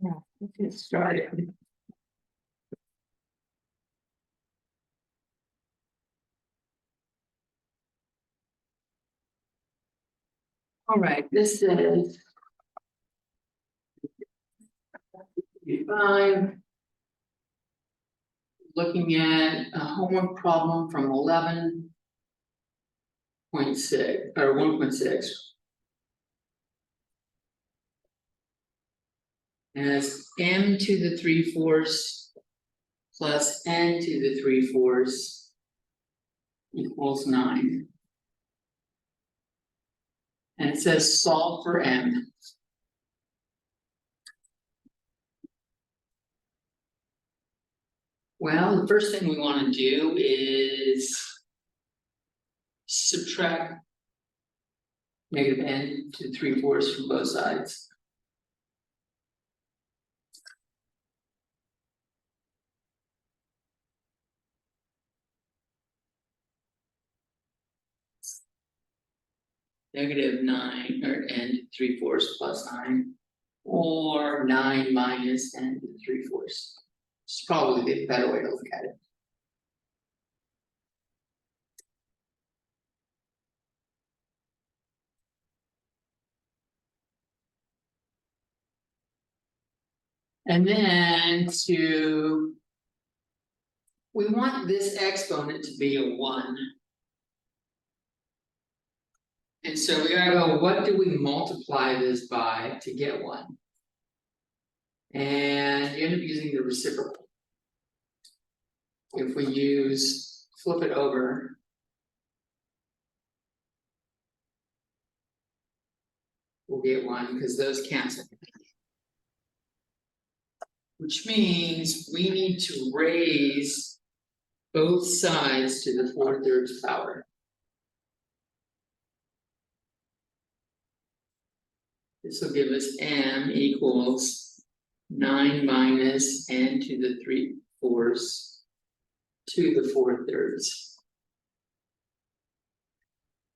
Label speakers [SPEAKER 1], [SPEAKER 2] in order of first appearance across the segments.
[SPEAKER 1] Let's get started. All right, this is 5. Looking at a homework problem from 11.6 or 1.6. As m to the 3/4 plus n to the 3/4 equals 9. And it says solve for m. Well, the first thing we want to do is subtract negative n to 3/4 from both sides. Negative 9 or n to 3/4 plus 9, or 9 minus n to 3/4. It's probably the better way to look at it. And then we want this exponent to be a 1. And so we gotta go, what do we multiply this by to get 1? And you end up using the reciprocal. If we flip it over. We'll get 1 because those cancel. Which means we need to raise both sides to the 4/3 power. This will give us m equals 9 minus n to the 3/4 to the 4/3.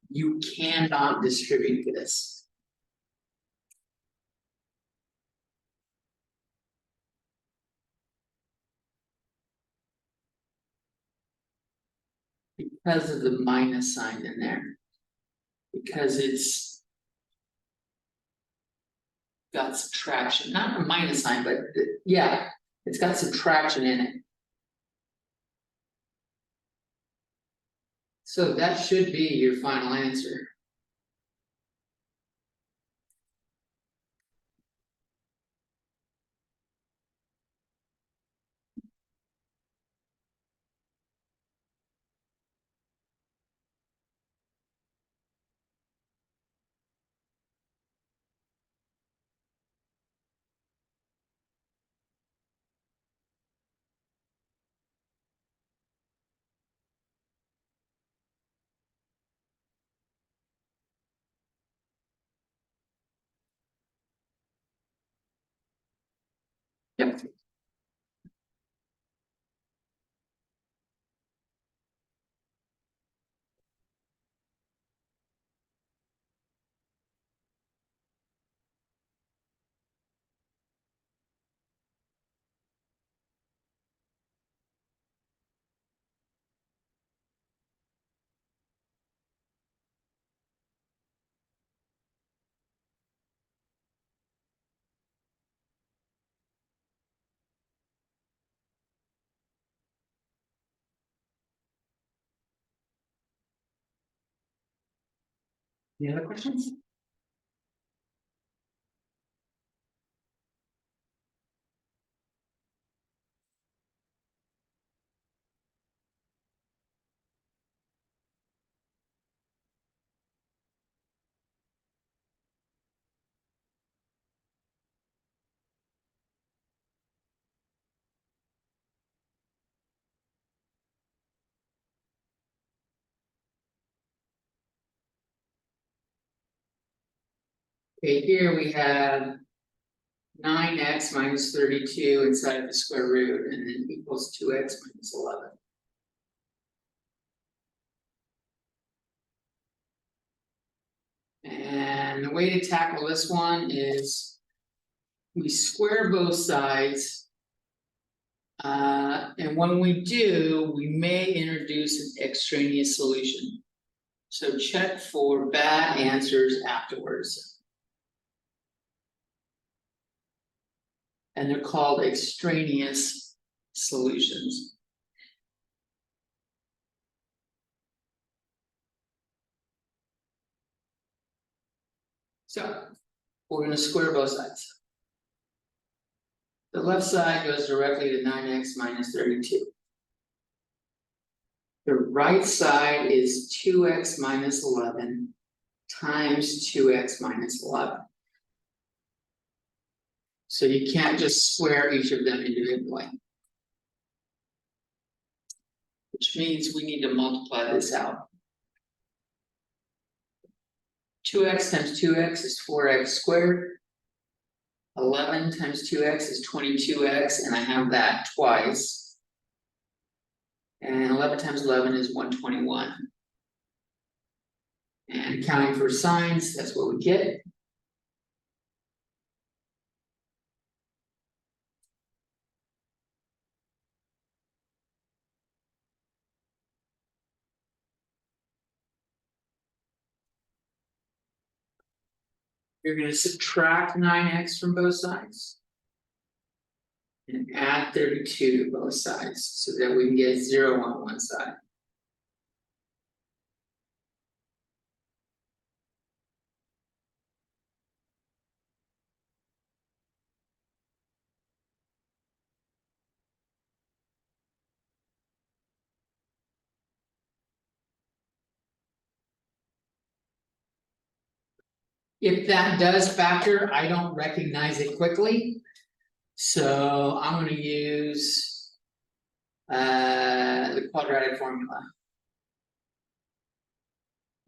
[SPEAKER 1] You cannot distribute this. Because of the minus sign in there. Because it's got subtraction, not a minus sign, but yeah, it's got subtraction in it. So that should be your final answer. Yep. Any other questions? Okay, here we have 9x minus 32 inside of the square root, and then equals 2x minus 11. And the way to tackle this one is we square both sides. And when we do, we may introduce an extraneous solution. So check for bad answers afterwards. And they're called extraneous solutions. So we're going to square both sides. The left side goes directly to 9x minus 32. The right side is 2x minus 11 times 2x minus 11. So you can't just square each of them individually. Which means we need to multiply this out. 2x times 2x is 4x squared. 11 times 2x is 22x, and I have that twice. And 11 times 11 is 121. And accounting for signs, that's what we get. You're going to subtract 9x from both sides. And add 32 to both sides so that we can get 0 on one side. If that does factor, I don't recognize it quickly. So I'm going to use the quadratic formula.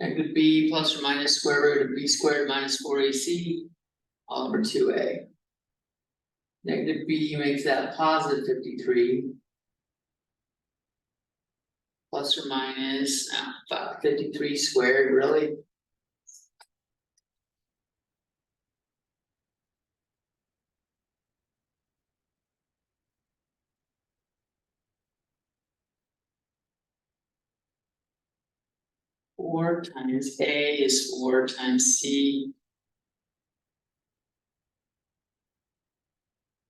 [SPEAKER 1] That could be plus or minus square root of b squared minus 4ac all over 2a. Negative b makes that positive 53. Plus or minus 53 squared, really? Four times a is 4 times c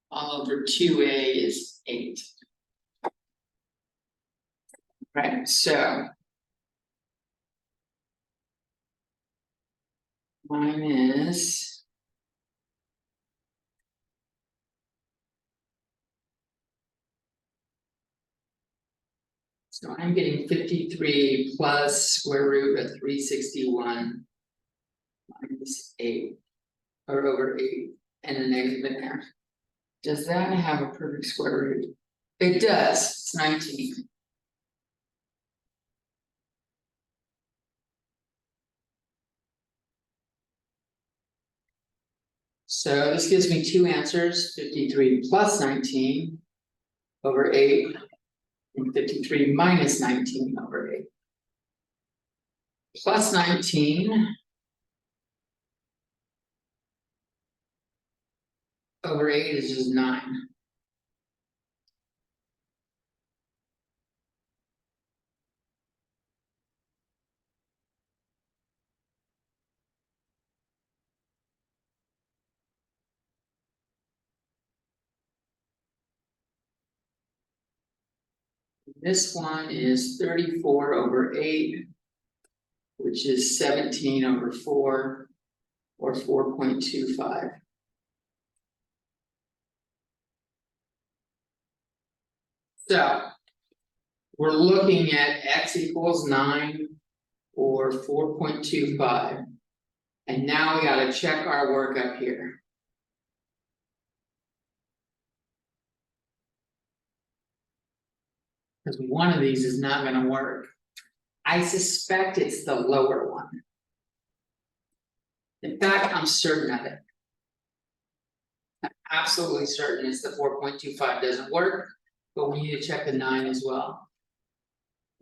[SPEAKER 1] all over 2a is 8. Right, so minus so I'm getting 53 plus square root of 361 minus 8 or over 8 and a negative in there. Does that have a perfect square root? It does. It's 19. So this gives me two answers, 53 plus 19 over 8 and 53 minus 19 over 8. Plus 19 over 8 is just 9. This one is 34 over 8, which is 17 over 4, or 4.25. So we're looking at x equals 9 or 4.25. And now we got to check our work up here. Because one of these is not going to work. I suspect it's the lower one. In fact, I'm certain of it. I'm absolutely certain it's the 4.25 doesn't work, but we need to check the 9 as well.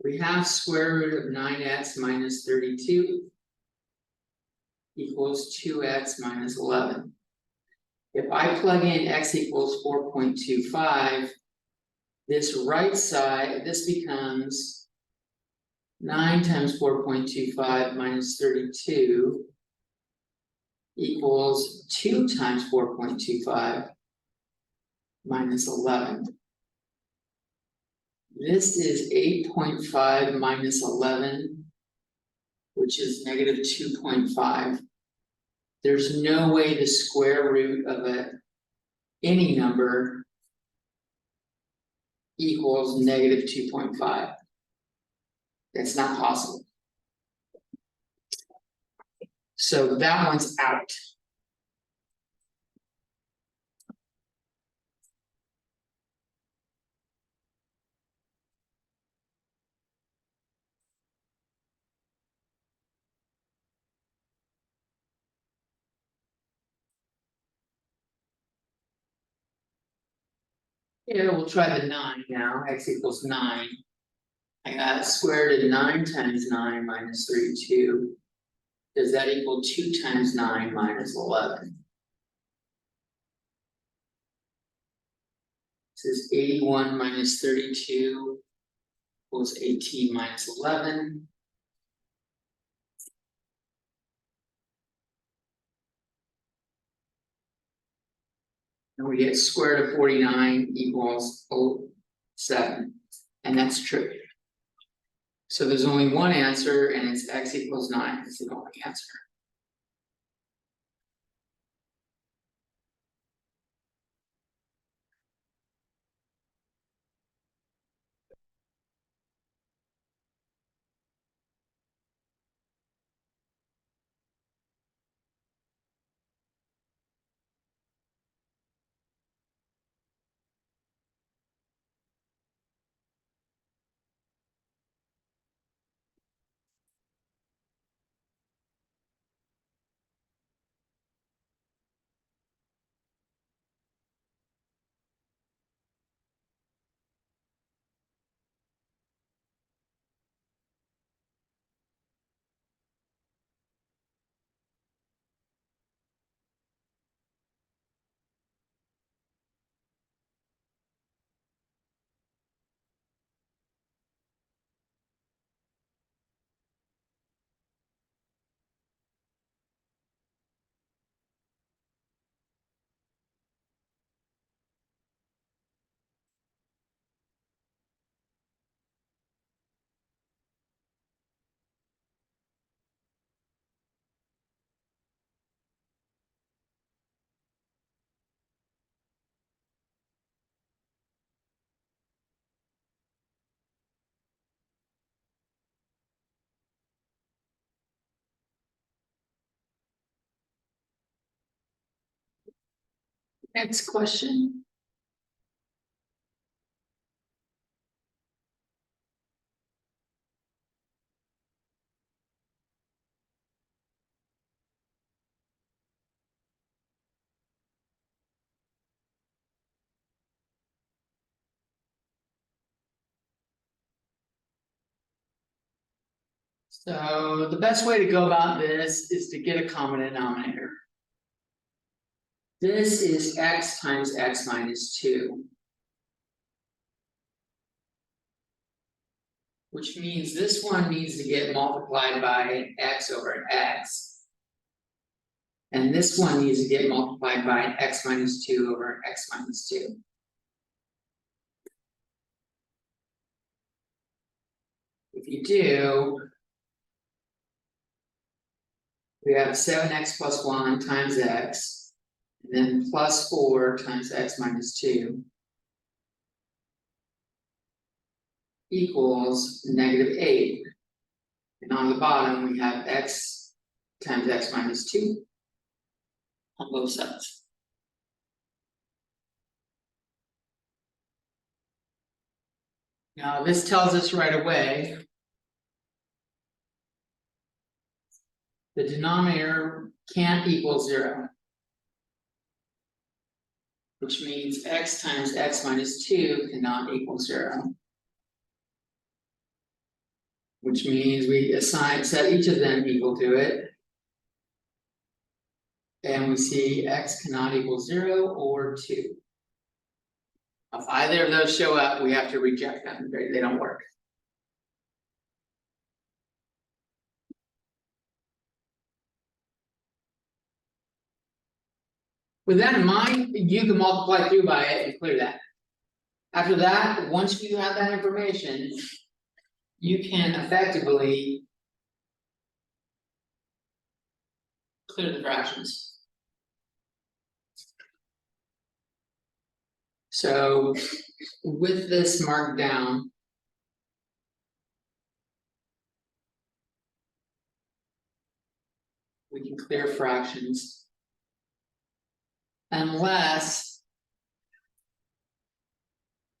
[SPEAKER 1] We have square root of 9x minus 32 equals 2x minus 11. If I plug in x equals 4.25, this right side, this becomes 9 times 4.25 minus 32 equals 2 times 4.25 minus 11. This is 8.5 minus 11, which is negative 2.5. There's no way the square root of any number equals negative 2.5. That's not possible. So that one's out. Yeah, we'll try the 9 now. X equals 9. I got square root of 9 times 9 minus 32. Does that equal 2 times 9 minus 11? This is 81 minus 32 equals 18 minus 11. And we get square root of 49 equals 7. And that's true. So there's only one answer, and it's x equals 9. It's the only answer. Next question. So the best way to go about this is to get a common denominator. This is x times x minus 2. Which means this one needs to get multiplied by x over x. And this one needs to get multiplied by x minus 2 over x minus 2. If you do, we have 7x plus 1 times x, and then plus 4 times x minus 2 equals negative 8. And on the bottom, we have x times x minus 2 on both sides. Now, this tells us right away the denominator can't equal 0. Which means x times x minus 2 cannot equal 0. Which means we set each of them equal to it. And we see x cannot equal 0 or 2. If either of those show up, we have to reject them, they don't work. With that in mind, you can multiply through by it and clear that. After that, once you have that information, you can effectively clear the fractions. So with this marked down, we can clear fractions. Unless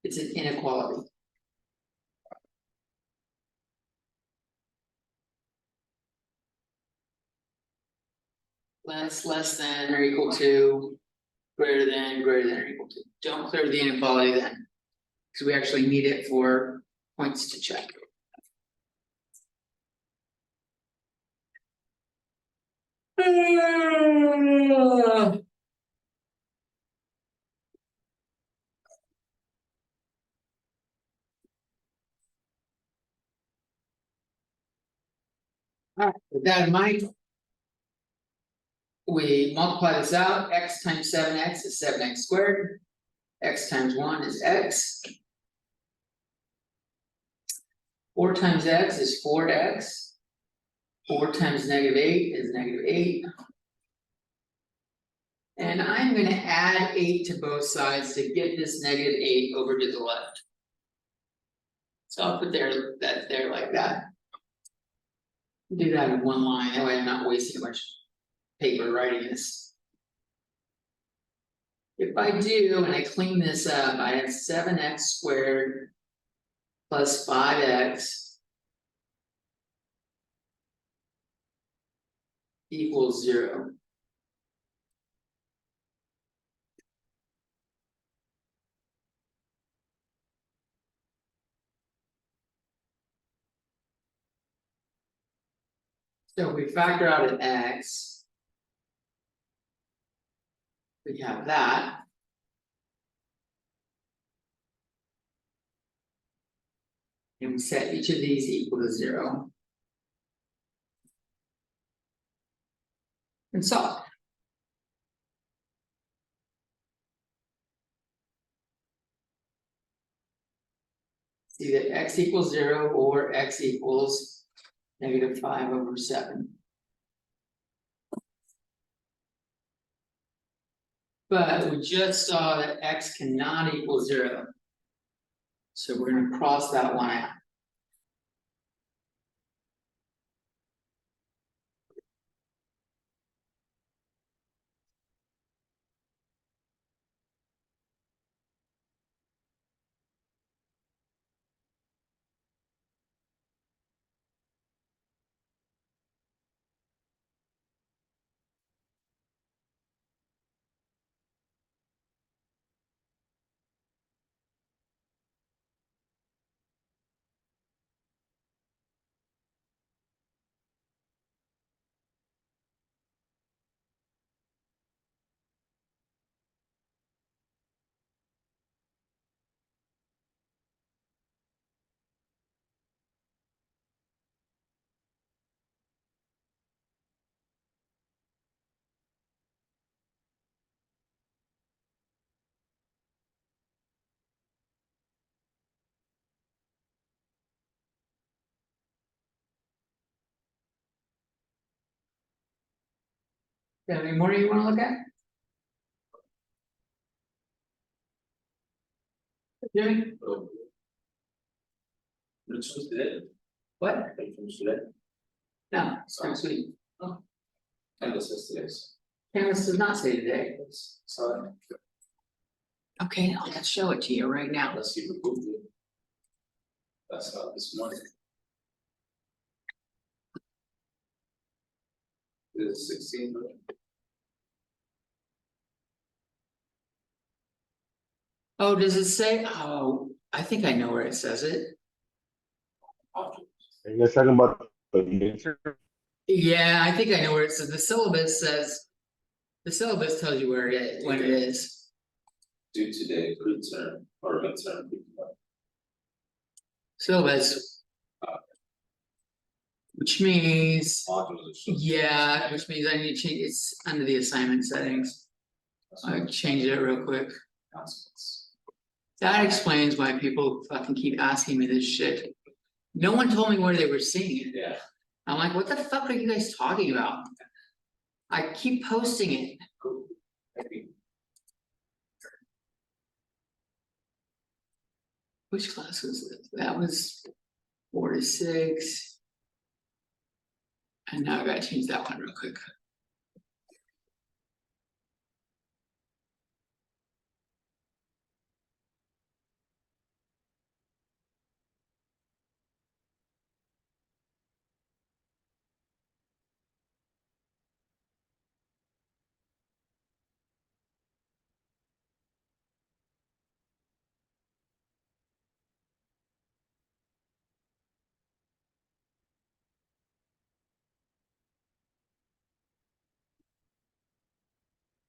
[SPEAKER 1] it's an inequality. Less than or equal to, greater than or equal to. Don't clear the inequality then. Because we actually need it for points to check. Alright, with that in mind, we multiply this out, x times 7x is 7x squared, x times 1 is x. 4 times x is 4x. 4 times -8 is -8. And I'm gonna add 8 to both sides to get this -8 over to the left. So I'll put that there like that. Do that in one line, that way I'm not wasting much paper writing this. If I do, and I clean this up, I have 7x squared plus 5x equals 0. So if we factor out an x, we have that. And we set each of these equal to 0. And solve. See that x equals 0 or x equals -5/7. But we just saw that x cannot equal 0. So we're going to cross that one out. Got any more you want to look at? Jimmy? What? No, it's next week.
[SPEAKER 2] Canvas is today's.
[SPEAKER 1] Canvas does not say today.
[SPEAKER 2] So
[SPEAKER 1] Okay, I'll just show it to you right now.
[SPEAKER 2] let's see what we do. That's how this morning. It is 16.
[SPEAKER 1] Oh, does it say? Oh, I think I know where it says it.
[SPEAKER 3] Are you guys talking about the answer?
[SPEAKER 1] Yeah, I think I know where it says. The syllabus says The syllabus tells you where it is, when it is.
[SPEAKER 2] Due to the return or return.
[SPEAKER 1] Syllabus. Which means,
[SPEAKER 2] Modules.
[SPEAKER 1] yeah, which means I need to change, it's under the assignment settings. I changed it real quick.
[SPEAKER 2] Announcements.
[SPEAKER 1] That explains why people fucking keep asking me this shit. No one told me where they were seeing it.
[SPEAKER 2] Yeah.
[SPEAKER 1] I'm like, what the fuck are you guys talking about? I keep posting it.
[SPEAKER 2] Cool. Maybe.
[SPEAKER 1] Which class was it? That was 4 to 6. And now I gotta change that one real quick.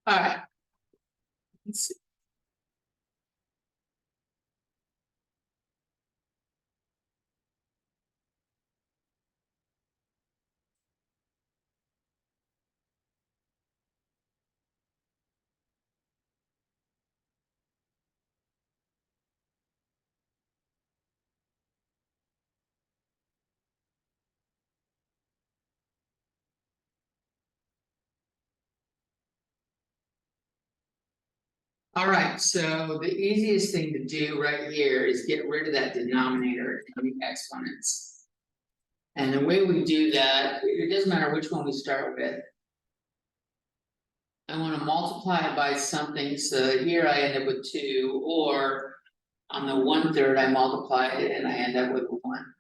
[SPEAKER 1] Alright. Let's see. Alright, so the easiest thing to do right here is get rid of that denominator in the exponents. And the way we do that, it doesn't matter which one we start with. I wanna multiply it by something, so here I end up with 2, or on the 1/3 I multiply it and I end up with 1.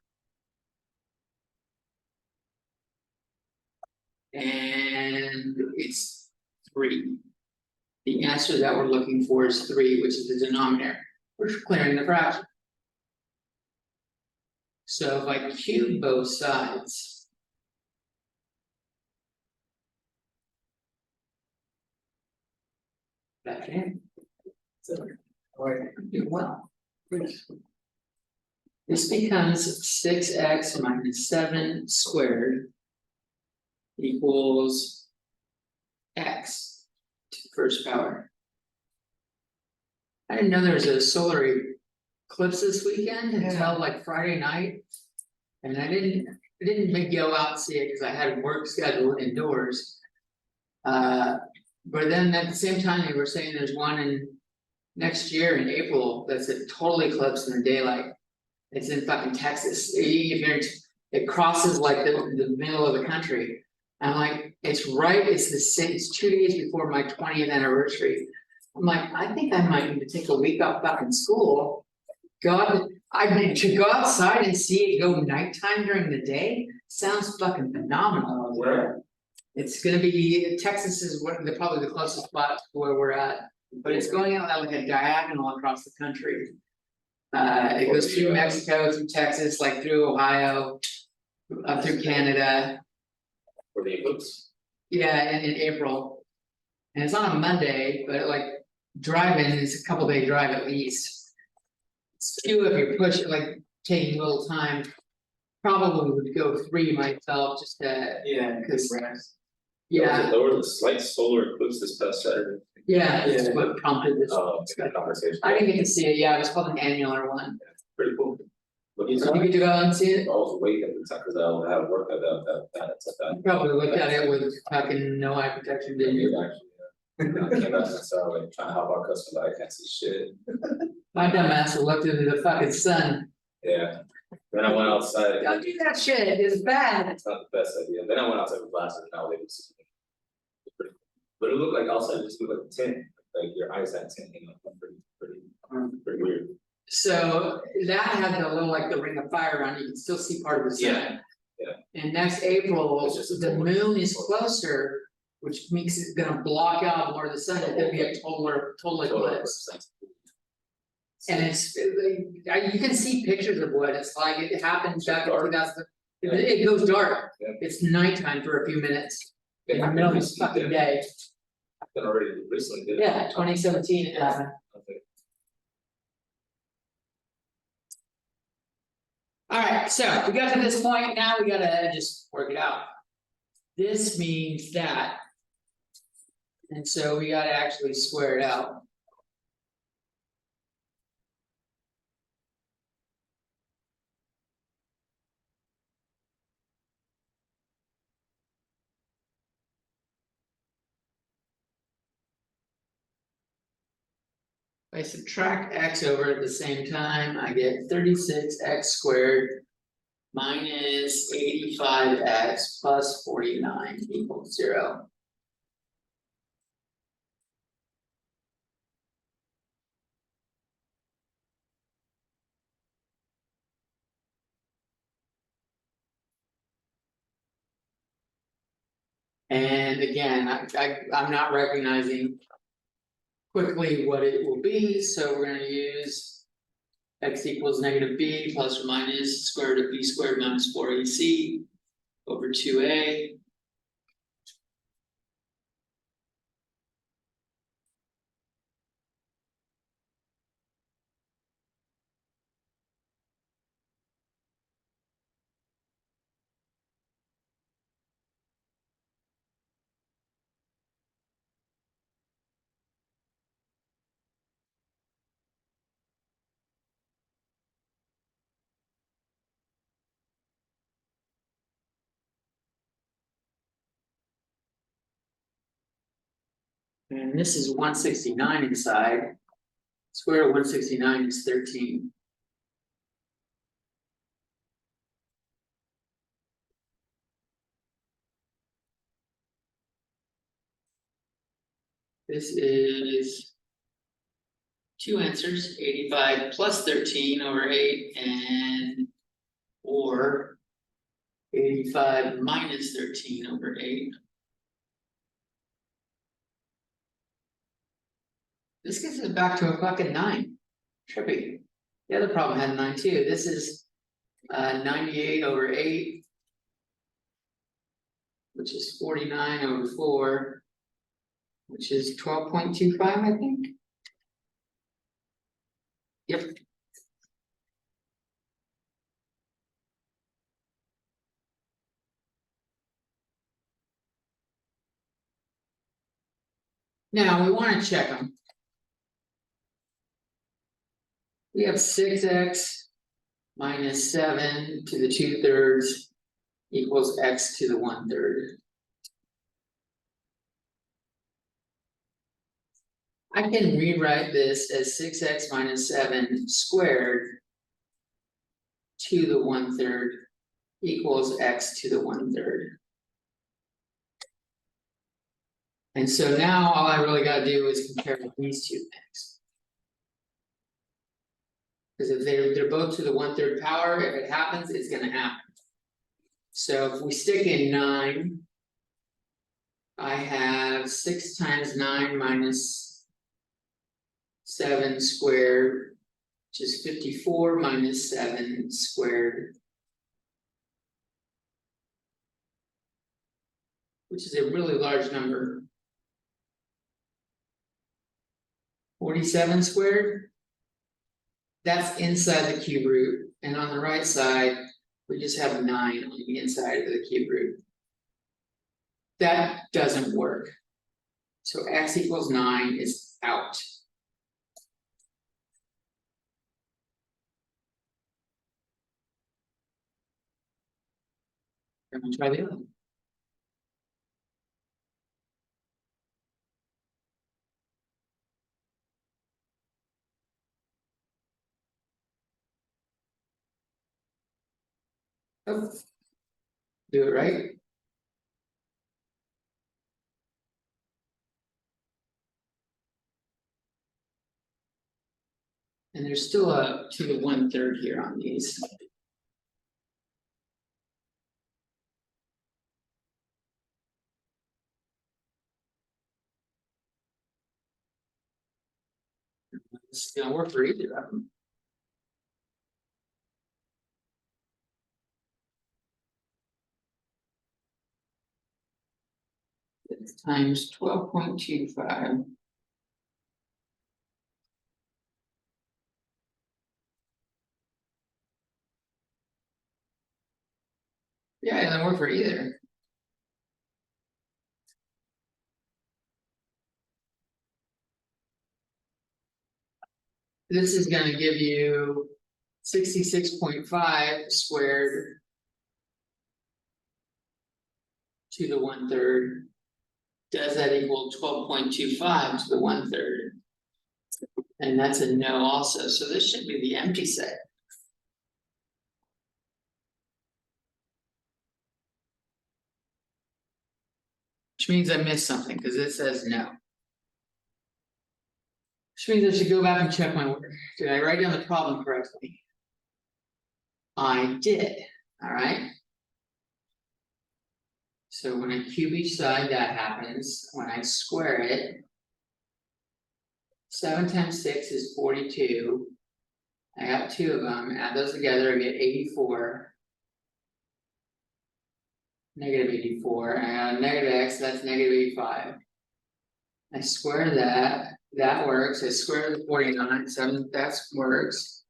[SPEAKER 1] And it's 3. The answer that we're looking for is 3, which is the denominator. We're clearing the fraction. So if I cube both sides. Back in. So, or do well. This becomes 6x minus 7 squared equals x to the first power. I didn't know there was a solar eclipse this weekend until like Friday night. And I didn't go out and see it because I had work scheduled indoors. But then at the same time, they were saying there's one in next year in April that's a total eclipse in the daylight. It's in fucking Texas. It crosses like the middle of the country. I'm like, it's right, it's the same, it's 2 days before my 20th anniversary. I'm like, I think I might need to take a week off fucking school. God, I mean, to go outside and see it go nighttime during the day sounds fucking phenomenal.
[SPEAKER 2] Where?
[SPEAKER 1] It's gonna be, Texas is probably the closest spot to where we're at, but it's going out like a diagonal across the country. It goes through Mexico, through Texas, like through Ohio, up through Canada.
[SPEAKER 2] For the eclipse?
[SPEAKER 1] Yeah, in April. And it's on a Monday, but like driving is a couple day drive at least. Few if you push it, like taking a little time. Probably would go 3 myself just to,
[SPEAKER 2] Yeah.
[SPEAKER 1] because,
[SPEAKER 2] Yeah.
[SPEAKER 1] yeah,
[SPEAKER 2] There was a slight solar eclipse this past Saturday.
[SPEAKER 1] yeah, that's what prompted this.
[SPEAKER 2] Good conversation.
[SPEAKER 1] I didn't get to see it, yeah, it was called an annular one.
[SPEAKER 2] Pretty cool. But
[SPEAKER 1] Did
[SPEAKER 2] he's
[SPEAKER 1] you get to go out and see
[SPEAKER 2] I
[SPEAKER 1] it?
[SPEAKER 2] was awake at the time because I had work at that.
[SPEAKER 1] Probably looked at it with fucking no eye protection, didn't you?
[SPEAKER 2] I came back and started like trying to help our customer, I can't see shit.
[SPEAKER 1] My dumb ass looked into the fucking sun.
[SPEAKER 2] Yeah. Then I went outside.
[SPEAKER 1] Don't do that shit, it's bad.
[SPEAKER 2] It's not the best idea. Then I went outside with glasses and now they was see me. It's pretty cool. But it looked like outside it just looked like tint, like your eyes had tint, you know, pretty weird.
[SPEAKER 1] So that had the little like the ring of fire on it, you can still see part of the sun.
[SPEAKER 2] Yeah.
[SPEAKER 1] And next April,
[SPEAKER 2] It's just a
[SPEAKER 1] the
[SPEAKER 2] total-
[SPEAKER 1] moon is closer, which makes it gonna block out more of the sun, it's gonna be a total eclipse. And it's, you can see pictures of what it's like, it happened back in 2000. It goes dark,
[SPEAKER 2] Yeah.
[SPEAKER 1] it's nighttime for a few minutes, in the middle of this fucking day.
[SPEAKER 2] Then already recently did it.
[SPEAKER 1] Yeah, 2017.
[SPEAKER 2] Okay.
[SPEAKER 1] Alright, so we got to this point, now we gotta just work it out. This means that. And so we gotta actually square it out. If I subtract x over at the same time, I get 36x² minus 85x plus 49 equals 0. And again, I'm not recognizing quickly what it will be, so we're gonna use x equals negative b plus or minus square root of b squared minus 4ac over 2a. And this is 169 inside. Square root of 169 is 13. This is two answers, 85 plus 13 over 8 and or 85 minus 13 over 8. This gets us back to a fucking 9. Trippy. The other problem had 9 too. This is 98 over 8, which is 49 over 4, which is 12.25, I think. Yep. Now we want to check them. We have 6x minus 7 to the 2/3 equals x to the 1/3. I can rewrite this as 6x minus 7 squared to the 1/3 equals x to the 1/3. And so now all I really gotta do is compare these two things. Because if they're both to the 1/3 power, if it happens, it's gonna happen. So if we stick in 9, I have 6 times 9 minus 7 squared, which is 54 minus 7 squared. Which is a really large number. 47 squared. That's inside the cube root, and on the right side, we just have 9 on the inside of the cube root. That doesn't work. So x equals 9 is out. I'm gonna try the other one. Oh. Do it right. And there's still a to the 1/3 here on these. It's gonna work for either of them. times 12.25. Yeah, it doesn't work for either. This is gonna give you 66.5 squared to the 1/3. Does that equal 12.25 to the 1/3? And that's a no also, so this should be the empty set. Which means I missed something, because it says no. Which means I should go back and check my work. Did I write down the problem correctly? I did, alright. So when I cube each side, that happens. When I square it. 7 times 6 is 42. I got 2 of them, add those together, I get 84. Negative 84, and I got a negative x, that's negative 85. I square that, that works, I square the 49, 7, that works.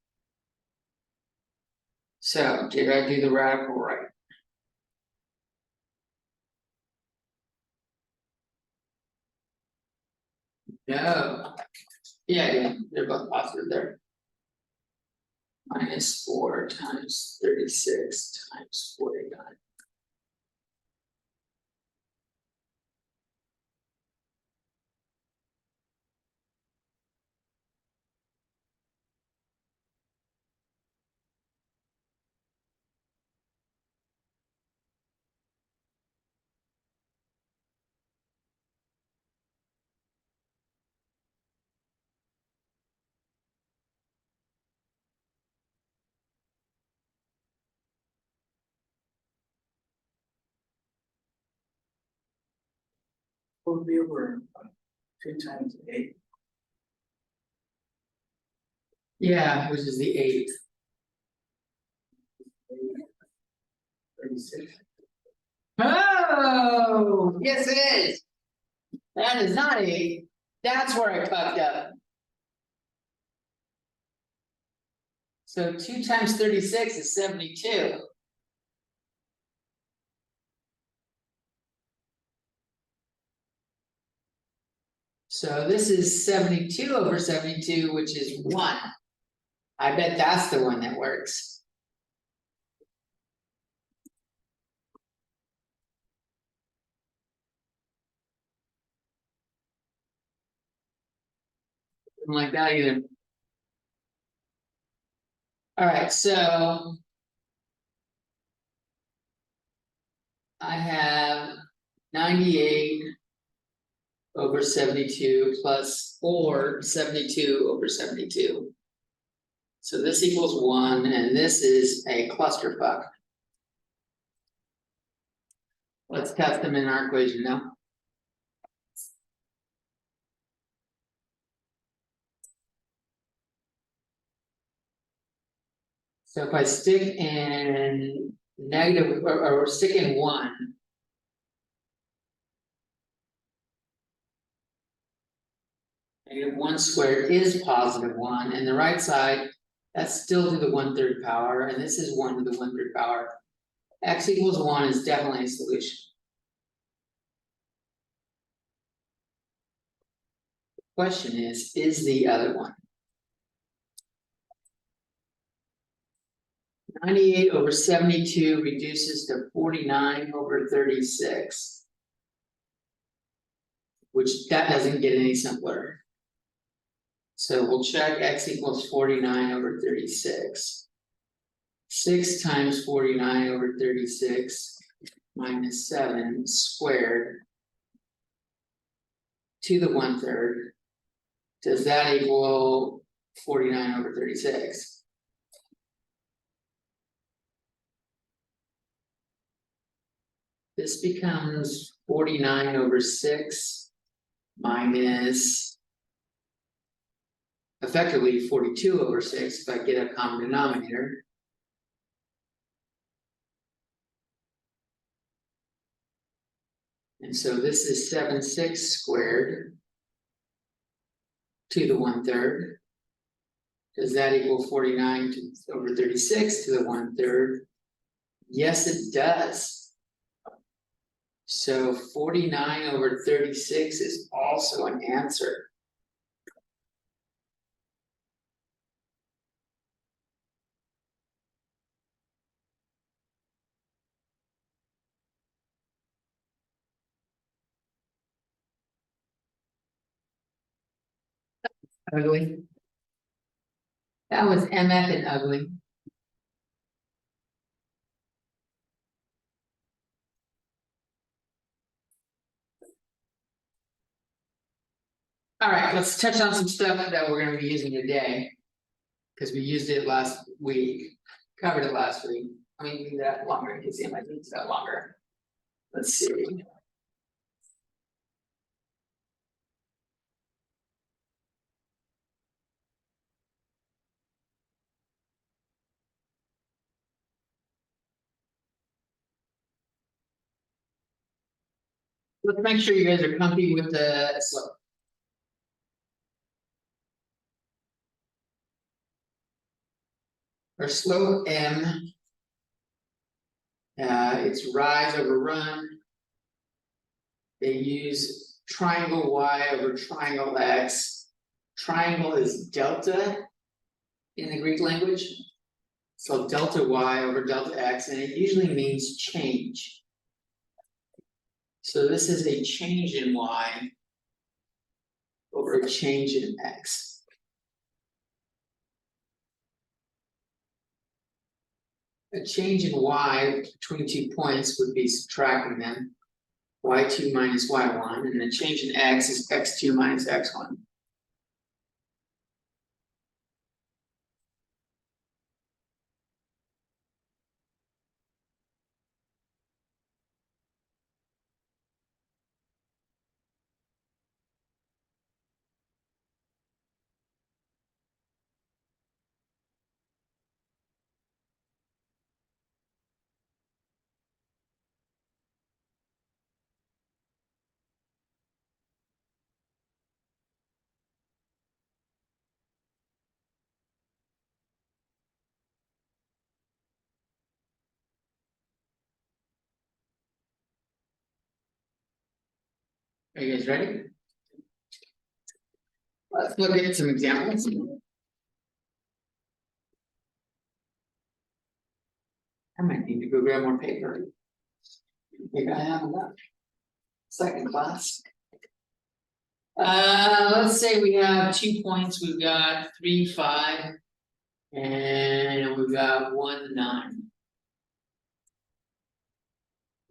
[SPEAKER 1] So, did I do the radical right? No. Yeah, I did, they're both positive there. Minus 4 times 36 times 49.
[SPEAKER 4] Will be over 2 times 8.
[SPEAKER 1] Yeah, which is the 8.
[SPEAKER 4] 36.
[SPEAKER 1] Oh, yes it is. That is not 8. That's where I fucked up. So 2 times 36 is 72. So this is 72 over 72, which is 1. I bet that's the one that works. Something like that either. Alright, so. I have 98 over 72 plus 4, 72 over 72. So this equals 1, and this is a clusterfuck. Let's test them in our equation now. So if I stick in negative or stick in 1. Negative 1 squared is positive 1, and the right side, that's still to the 1/3 power, and this is 1 to the 1/3 power. X equals 1 is definitely a solution. Question is the other one? 98 over 72 reduces to 49 over 36. Which that doesn't get any simpler. So we'll check x equals 49 over 36. 6 times 49 over 36 minus 7 squared to the 1/3. Does that equal 49 over 36? This becomes 49 over 6 minus effectively 42 over 6 if I get a common denominator. And And so this is 7/6 squared. To the 1/3. Does that equal 49 over 36 to the 1/3? Yes, it does. So 49 over 36 is also an answer. Ugly. That was MF and ugly. All right, let's touch on some stuff that we're gonna be using today. Cause we used it last week, covered it last week. I mean, leave that longer, you can see my things that longer. Let's see. Let's make sure you guys are comfy with the slope. Our slope M. It's rise over run. They use triangle Y over triangle X. Triangle is delta in the Greek language. So delta Y over delta X, and it usually means change. So this is a change in Y over a change in X. A change in Y between 2 points would be subtracting them. Y2 minus Y1, and the change in X is X2 minus X1. Are you guys ready? Let's look at some examples. I might need to go grab more paper. I think I have enough. Second class. Let's say we have 2 points, we've got 3, 5. And we've got 1, 9.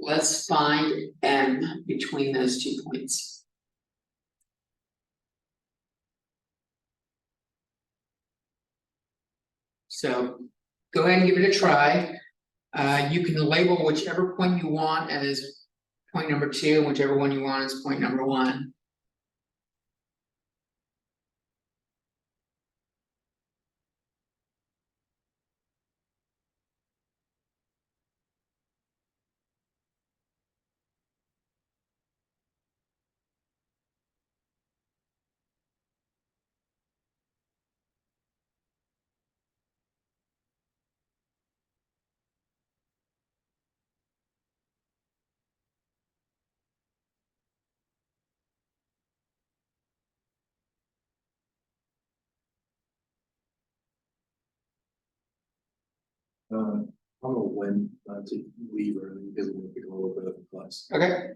[SPEAKER 1] Let's find M between those 2 points. So go ahead and give it a try. You can label whichever point you want as point number 2, and whichever one you want as point number 1.
[SPEAKER 4] I'm gonna when to leave early because we're gonna pick a little bit of a class.
[SPEAKER 1] Okay.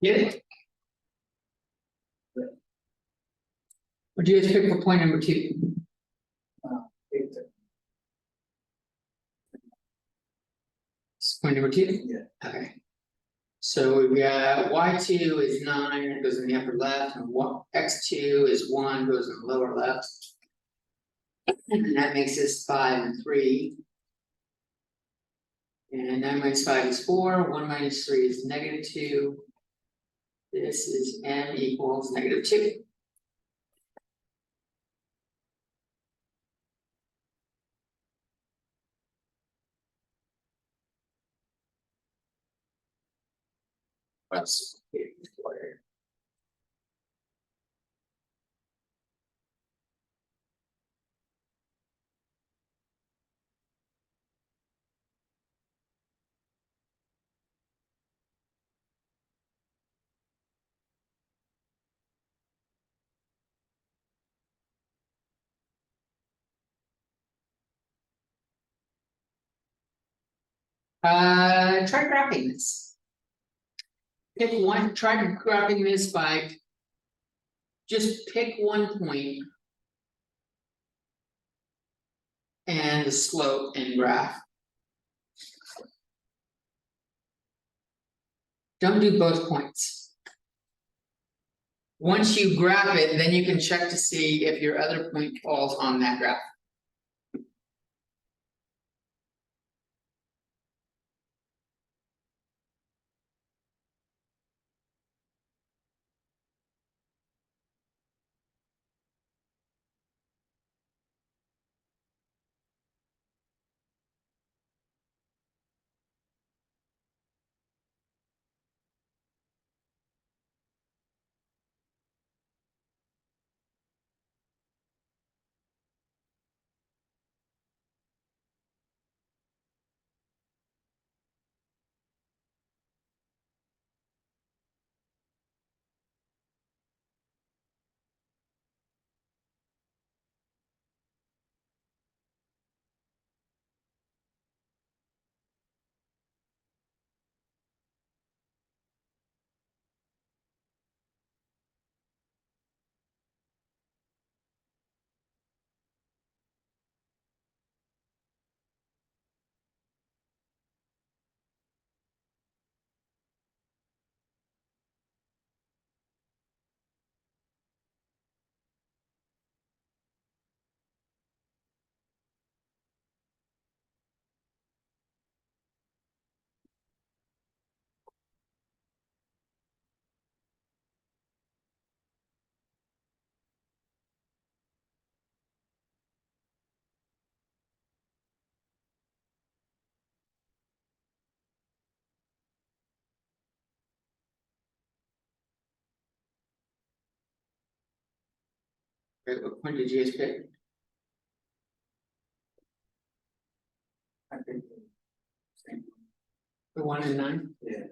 [SPEAKER 1] Get it? Would you guys pick for point number 2? It's point number 2?
[SPEAKER 4] Yeah.
[SPEAKER 1] Okay. So we got y2 is 9, it goes in the upper left, and x2 is 1, goes in the lower left. And that makes this 5 and 3. And 9 minus 5 is 4, 1 minus 3 is -2. This is m equals -2. That's squared. Try graphing this. Try graphing this by. Just pick one point. And the slope and graph. Don't do both points. Once you graph it, then you can check to see if your other point falls on that graph. Right, what point did you guys pick? I think same. The 1 and 9?
[SPEAKER 4] Yeah.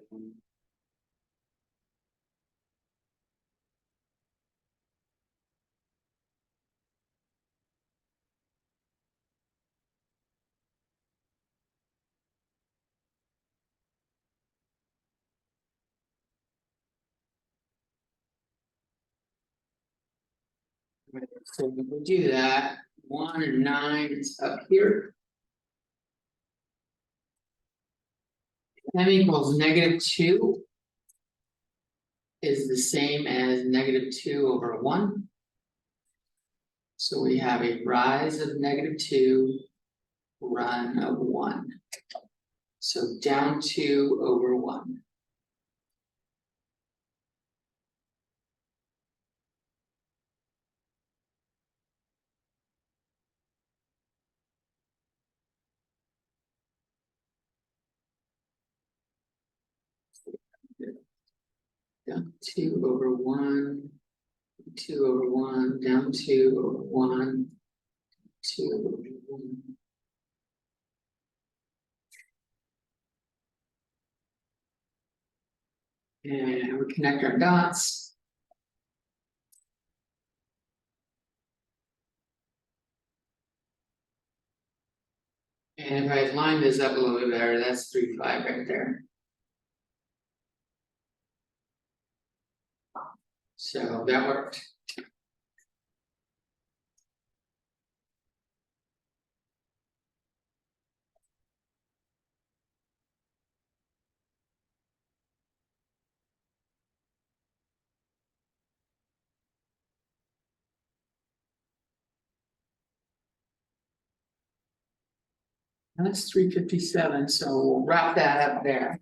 [SPEAKER 1] So if we do that, 1 and 9 is up here. M equals -2. Is the same as -2/1. So we have a rise of -2, run of 1. So down 2/1. Down 2/1, 2/1, down 2/1, 2/1. And we connect our dots. And if I line this up a little bit better, that's 3, 5 right there. So that worked. That's 3:57, so we'll wrap that up there.